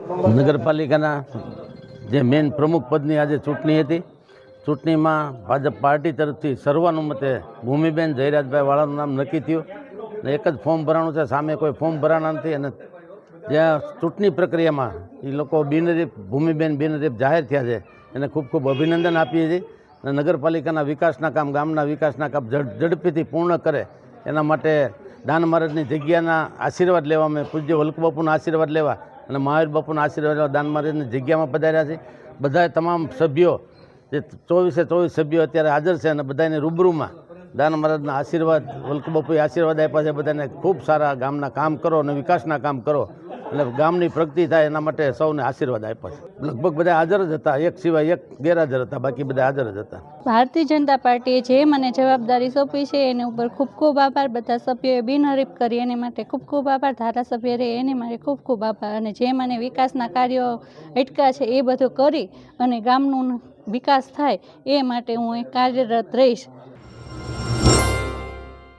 નગરપાલિકાના જે મેન પ્રમુખ પદની આજે ચૂંટણી હતી. ચૂંટણીમાં ભાજપ પાર્ટી તરફથી સર્વાનુમતે ભૂમિબેન જયરાજભાઈ વાળાનું નામ નક્કી થયું અને એક જ ફોર્મ ભરાણું છે, સામે કોઈ ફોર્મ ભરાણા નથી. અને જ્યાં ચૂંટણી પ્રક્રિયામાં એ લોકો બિનહરીફ ભૂમિબેન બિનહરીફ જાહેર થયા છે, એને ખૂબ ખૂબ અભિનંદન આપીએ છીએ. અને નગરપાલિકાના વિકાસના કામ, ગામના વિકાસના કામ ઝડપીથી પૂર્ણ કરે એના માટે દાન મહારાજની જગ્યાના આશીર્વાદ લેવા, અમે પૂજ્ય વલ્લભબાપુના આશીર્વાદ લેવા અને મહાવીર બાપુના આશીર્વાદ લેવા દાન મહારાજની જગ્યામાં પધાર્યા છે. બધા તમામ સભ્યો જે 24 સભ્યો અત્યારે હાજર છે અને બધાને રૂબરૂમાં દાન મહારાજના આશીર્વાદ, વલ્લભબાપુએ આશીર્વાદ આપ્યા છે. બધાને ખૂબ સારા ગામના કામ કરો અને વિકાસના કામ કરો એટલે ગામની પ્રગતિ થાય એના માટે સૌને આશીર્વાદ આપ્યા છે. લગભગ બધા હાજર જ હતા, એક સિવાય એક ગેરહાજર હતા, બાકી બધા હાજર જ હતા. ભારતીય જનતા પાર્ટીએ જે મને જવાબદારી સોંપી છે એની ઉપર ખૂબ ખૂબ આભાર. બધા સભ્યોએ બિનહરીફ કરી એની માટે ખૂબ ખૂબ આભાર. ધારાસભ્ય રહે એની માટે ખૂબ ખૂબ આભાર. અને જે મને વિકાસના કાર્યો અટક્યા છે એ બધું કરી અને ગામનું વિકાસ થાય એ માટે હું કાર્યરત રહીશ.